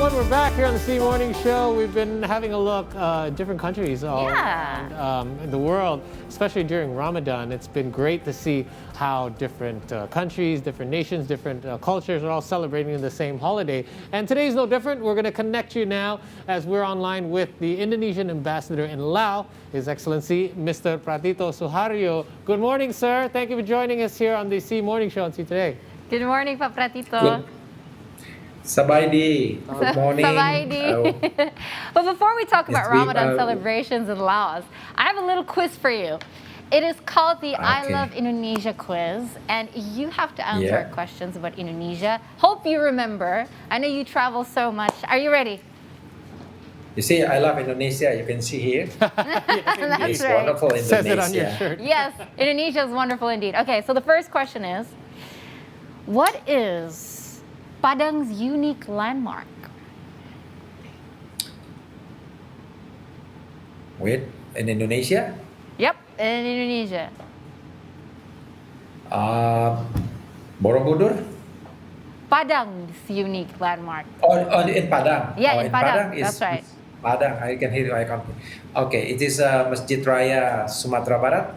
everyone. We're back here on the C Morning Show. We've been having a look at different countries all around the world, especially during Ramadan. It's been great to see how different countries, different nations, different cultures are all celebrating the same holiday. And today's no different. We're going to connect you now as we're online with the Indonesian Ambassador in Laos, His Excellency, Mr. Pratito Soeharyo. Good morning, sir. Thank you for joining us here on the C Morning Show on C Today. Good morning, Pak Pratito. Sabaidi. Good morning. Sabaidi. But before we talk about Ramadan celebrations in Laos, I have a little quiz for you. It is called the I Love Indonesia quiz, and you have to answer questions about Indonesia. Hope you remember. I know you travel so much. Are you ready? You see, I love Indonesia. You can see here. That's it's right. wonderful Indonesia. Says it on your shirt. Yes, Indonesia is wonderful indeed. Okay, so the first question is, what is Padang's unique landmark? Wait, in Indonesia? Yep, in Indonesia. Borobudur? Padang's unique landmark. Oh, in Padang. Yeah, in Padang. Is, That's right. Padang, I can hear you. I can't. Okay, it is Masjid Raya Sumatera Barat.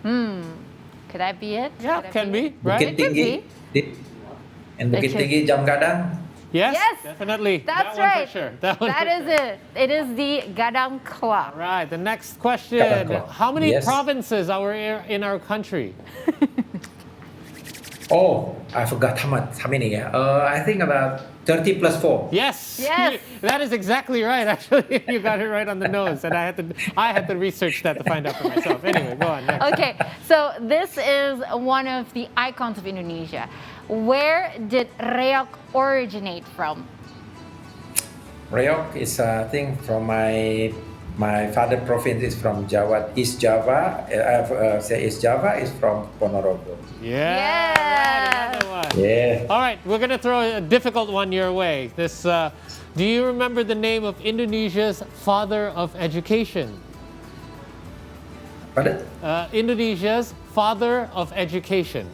Could that be it? Yeah, can be, right? Bukit Tinggi. And Bukit Tinggi, Jam Gadang. Yes, Yes, definitely. That's that right. One for sure. That is it. It is the Gadang Club. Right. The next question: how many provinces are in our country? Oh, I forgot how many. I think about 30 plus 4. Yes. Yes. That is exactly right. Actually, you got it right on the nose, and I had to research that to find out for myself. Anyway, go on. Next. Okay, so this is one of the icons of Indonesia. Where did reok originate from? Reok is a thing from my father province is from Jawa, East Java. East Java is from Ponorogo. Yeah. Right, another one. Yeah. All right, we're gonna throw a difficult one your way. This. Do you remember the name of Indonesia's father of education? Pardon? Indonesia's father of education.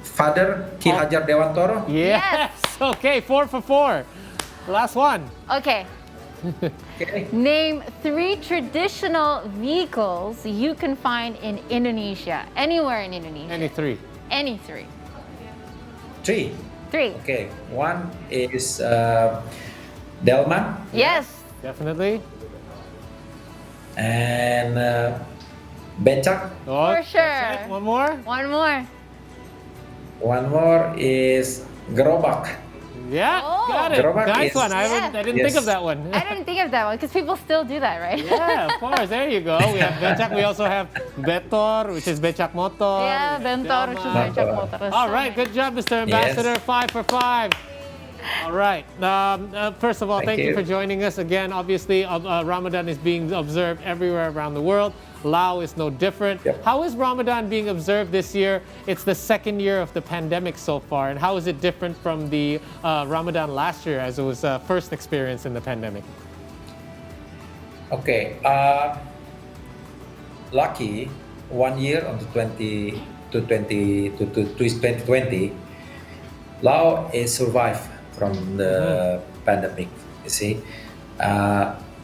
Father Ki Hajar Dewantoro. Yes. Okay, 4 for 4. Last one. Okay. Okay. Name 3 traditional vehicles you can find in Indonesia. Anywhere in Indonesia. Any 3. Any 3. 3. 3. Okay. One is Delman. Yes. Definitely. And Becak. Oh, For sure. One more. One more. One more is Gerobak. Yeah, Oh. got it. Gerobak Nice is- one. I didn't think of that one. I didn't think of that one because people still do that, right? Yeah, of course. There you go. We have becak. We also have betor, which is becak motor. Yeah, bentor, which is becak motor. All right, good job, Mr. Ambassador. 5 for 5. All right. First of all, thank you for joining us again. Obviously, Ramadan is being observed everywhere around the world. Laos is no different. Yep. How is Ramadan being observed this year? It's the second year of the pandemic so far. And how is it different from the Ramadan last year as it was first experience in the pandemic? Okay. Lucky 1 year on the 2020, Laos is survived from the pandemic. You see,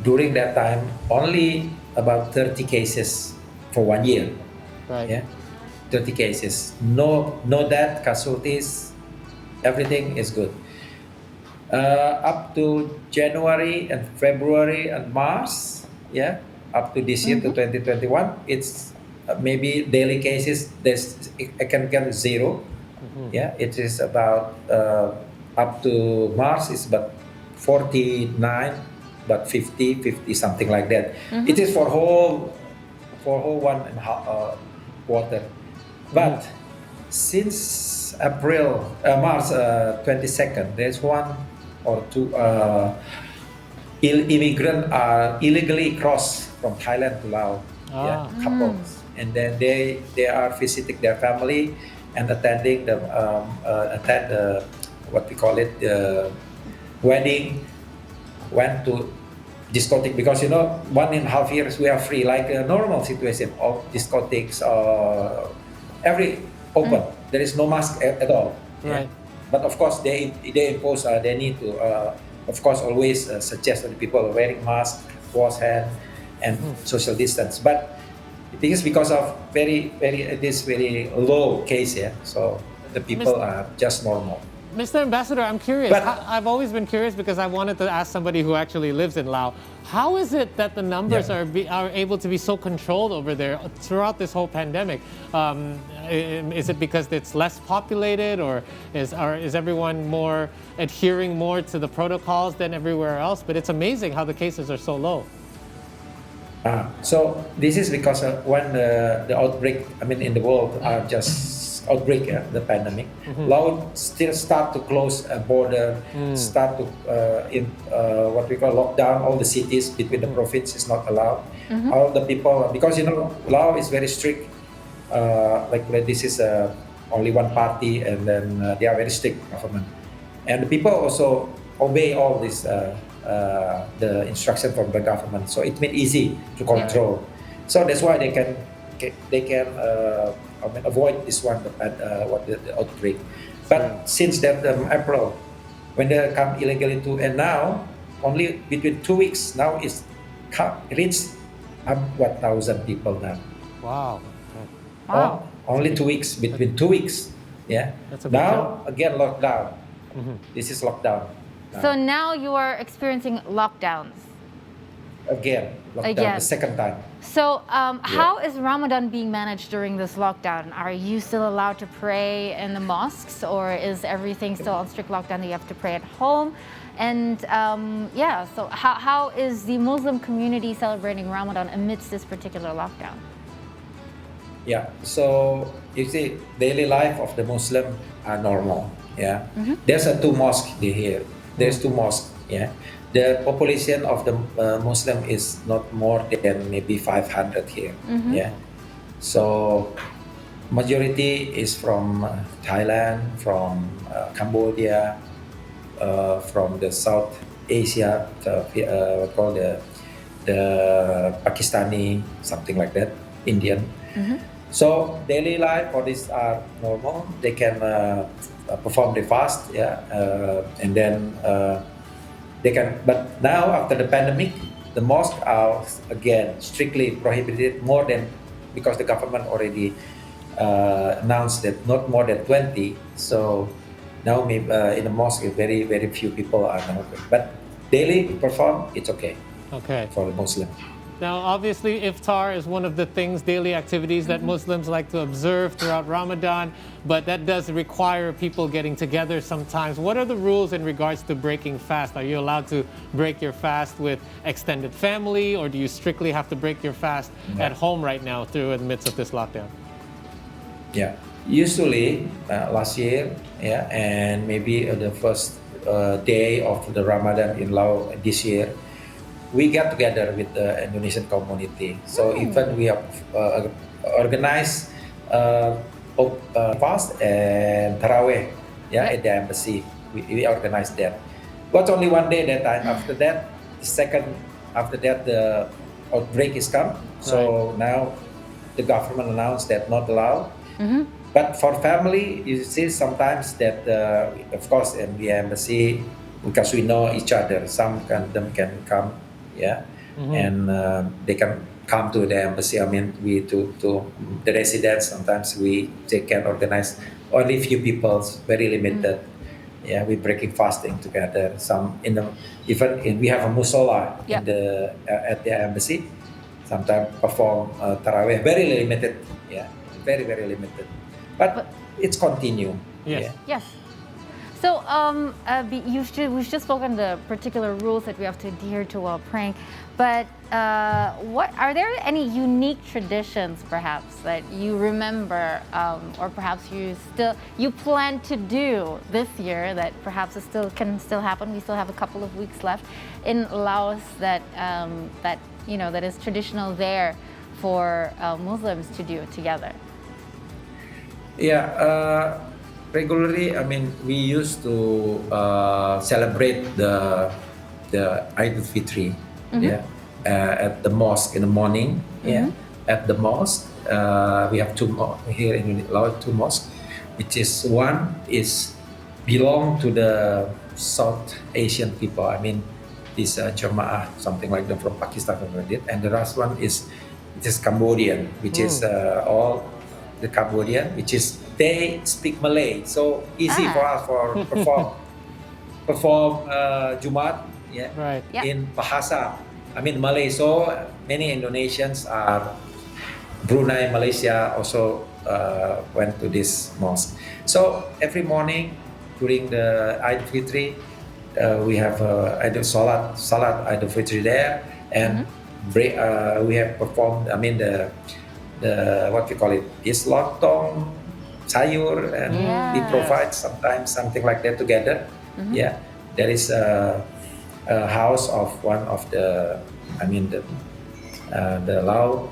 during that time, only about 30 cases for 1 year. Right. Yeah, 30 cases. No death, casualties. Everything is good. Up to January and February and March. Yeah, up to this year to 2021, it's maybe daily cases. I can get 0. Yeah, it is about up to March is about 49, but 50 something like that. It is for whole 1.5 quarter. But since March 22nd, there's 1 or 2 immigrant illegally crossed from Thailand to Laos. Yeah, couples, and then they are visiting their family and attending the what we call it wedding. Went to discotheque because 1.5 years we are free like a normal situation of discotheques every open. There is no mask at all. Right. But of course they impose they need to of course, always suggest that people wearing masks, wash hand, and social distance. But it is because of very low case here. So the people are just normal. Mr. Ambassador, I'm curious. I've always been curious because I wanted to ask somebody who actually lives in Laos. How is it that the numbers are able to be so controlled over there throughout this whole pandemic? Is it because it's less populated, or is everyone more adhering more to the protocols than everywhere else? But it's amazing how the cases are so low. So this is because when the outbreak, in the world are just outbreak, the pandemic, Laos still start to close a border, start to what we call lockdown. All the cities between the provinces not allowed. All the people, because Laos is very strict. Like this is only one party, and then they are very strict government, and the people also obey all this the instruction from the government. So it made easy to control. So that's why they can avoid this one, the outbreak. But since that April, when they come illegally too, and now only between 2 weeks, now it's reached 1,000 people now. Wow. Only 2 weeks, between 2 weeks. Yeah. Now again lockdown. This is lockdown. So now you are experiencing lockdowns. Again, lockdown, the second time. So how is Ramadan being managed during this lockdown? Are you still allowed to pray in the mosques, or is everything still on strict lockdown that you have to pray at home? And so how is the Muslim community celebrating Ramadan amidst this particular lockdown? Yeah, so you see, daily life of the Muslim are normal. Yeah, there's two mosques here. There's two mosques. Yeah. The population of the Muslim is not more than maybe 500 here. Yeah, so majority is from Thailand, from Cambodia, from the South Asia, what called the Pakistani, something like that, Indian. So daily life for this are normal. They can perform the fast, and then. They can, but now after the pandemic, the mosques are again strictly prohibited more than, because the government already announced that not more than 20. So now maybe, in the mosque, very few people are now. But daily perform, it's okay. Okay. For the Muslim. Now, obviously, Iftar is one of the things, daily activities that Muslims like to observe throughout Ramadan, but that does require people getting together sometimes. What are the rules in regards to breaking fast? Are you allowed to break your fast with extended family, or do you strictly have to break your fast at home right now in the midst of this lockdown? Yeah, usually last year, and maybe the first day of the Ramadan in Laos this year, we get together with the Indonesian community. So even we have organized fast and taraweh, at the embassy. We organized that. But only one day that time. After that, the outbreak is come. So now the government announced that not allowed. But for family, you see sometimes that, of course, in the embassy, because we know each other, some them can come. And they can come to the embassy. We to the residents. Sometimes they can organize only few people, very limited. We breaking fasting together. Some we have a musalla at the embassy. Sometimes perform taraweh, very limited. Very limited. But it's continue. Yes. So we've just spoken the particular rules that we have to adhere to while praying, but what are there any unique traditions perhaps that you remember, or perhaps you plan to do this year that perhaps can still happen? We still have a couple of weeks left in Laos that is traditional there for Muslims to do together. Regularly, we used to celebrate the Eid al-Fitr, at the mosque in the morning. At the mosque, we have here in Laos, two mosques, which is one is belong to the South Asian people. I mean, this Jamaah, something like that from Pakistan, and the last one is it is Cambodian, which is all the Cambodian, which is they speak Malay, so easy for us for perform Jumat, Right. in Bahasa. I mean Malay. So many Indonesians are Brunei, Malaysia also went to this mosque. So every morning during the Eid Fitri, we have either salat Eid Fitri there, and we have performed. I mean the what we call it is lontong, sayur, and we provide sometimes something like that together. Yeah, there is a house of one of the, I mean the Lao,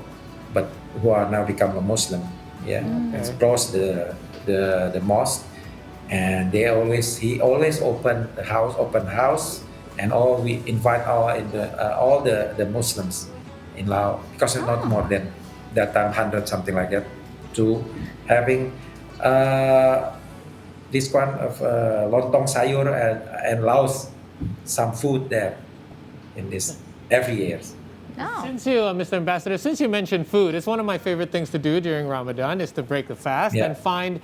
but who are now become a Muslim. Yeah, it's close the mosque, and he always open house, and we invite all the Muslims in Laos, because it's not more than that time 100 something like that, to having this one of lontong sayur and Laos, some food there in this every year. No. Since you, Mr. Ambassador, since you mentioned food, it's one of my favorite things to do during Ramadan is to break the fast and find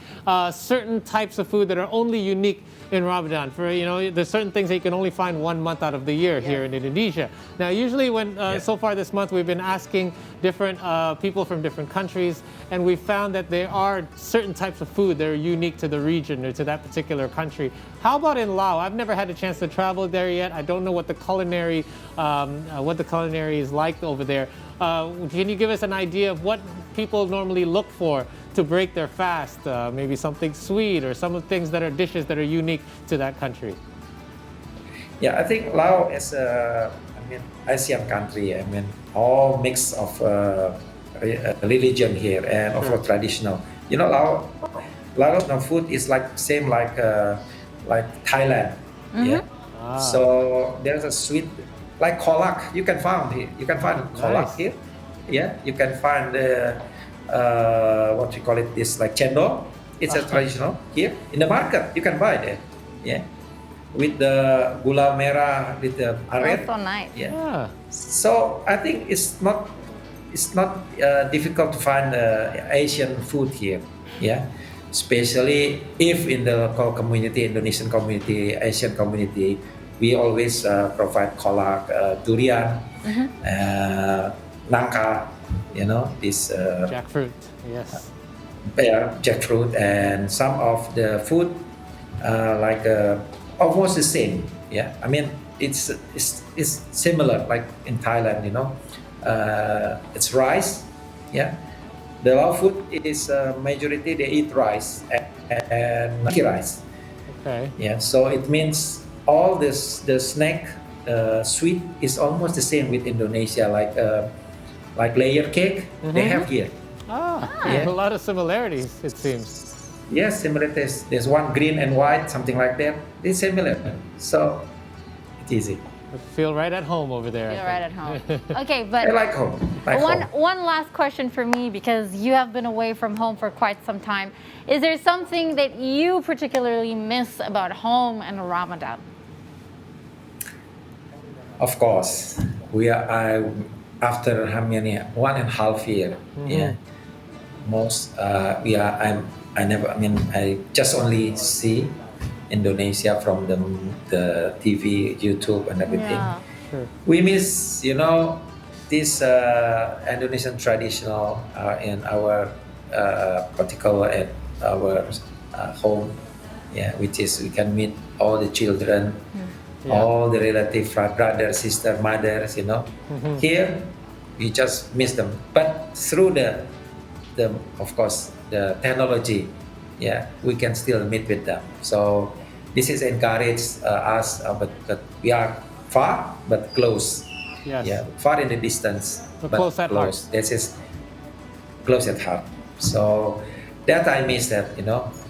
certain types of food that are only unique in Ramadan. There's certain things that you can only find 1 month out of the year here in Indonesia. Now, usually so far this month, we've been asking different people from different countries, and we found that there are certain types of food that are unique to the region or to that particular country. How about in Laos? I've never had a chance to travel there yet. I don't know what the culinary is like over there. Can you give us an idea of what people normally look for to break their fast? Maybe something sweet or some of things that are dishes that are unique to that country. Yeah, I think Laos is Asian country. I mean, all mix of religion here and also traditional. Laos food is like same like Thailand. Yeah. So there's a sweet like kolak. You can find here. You can find kolak here. Yeah. You can find what we call it, this like cendol. It's a traditional here in the market. You can buy that. Yeah. With the gula merah with the aren. Oh, so nice. Yeah. So I think it's not difficult to find Asian food here. Yeah. Especially if in the local community, Indonesian community, Asian community, we always provide kolak, durian, nangka, this jackfruit. Yes. Jackfruit, and some of the food like almost the same. Yeah, I mean it's similar like in Thailand. It's rice. Yeah. The Lao food is majority they eat rice and rice. Okay. Yeah, so it means all the snack sweet is almost the same with Indonesia, like layer cake they have here. A lot of similarities, it seems. Yes, similar taste. There's one green and white, something like that. It's similar, so it's easy. I feel right at home over there. Feel right at home. Okay, but I like home. One last question for me, because you have been away from home for quite some time. Is there something that you particularly miss about home and Ramadan? Of course, after how many 1.5 year. Yeah, I just only see Indonesia from the TV, YouTube, and everything. Yeah. Sure. We miss, this Indonesian traditional in our particular at our home. Yeah, which is we can meet all the children, all the relative, brothers, sister, mothers. Here we just miss them. But through the of course the technology, we can still meet with them. So this is encourage us, but we are far but close. Yes. Yeah, far in the distance, but close at heart. This is close at heart. So that I miss that,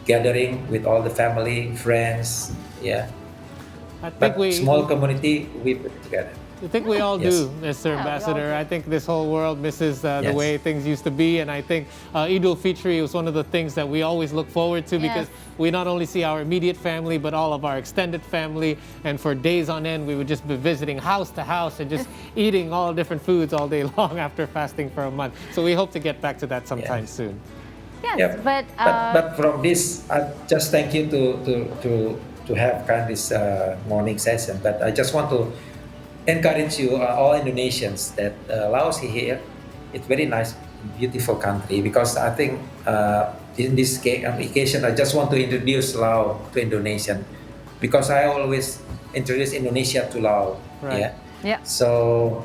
gathering with all the family, friends. Yeah. I think small community, we put together. I think we all do, Mr. Ambassador. I think this whole world misses the way things used to be, and I think Eid al-Fitr was one of the things that we always look forward to because we not only see our immediate family, but all of our extended family, and for days on end, we would just be visiting house to house and just eating all different foods all day long after fasting for a month. So we hope to get back to that sometime soon. Yes, but from this, I just thank you to have kind of this morning session. But I just want to encourage you, all Indonesians, that Laos here, it's very nice, beautiful country. Because I think in this occasion, I just want to introduce Laos to Indonesian, because I always introduce Indonesia to Laos. Right. Yeah. So,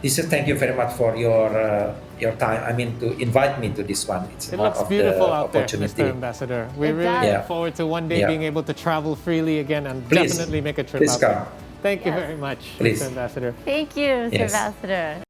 thank you very much for your time. I mean, to invite me to this one. It looks beautiful out there, Mr. Ambassador. We really look forward to one day being able to travel freely again and definitely make a trip out there. Thank you very much, Mr. Ambassador. Thank you, Mr. Ambassador.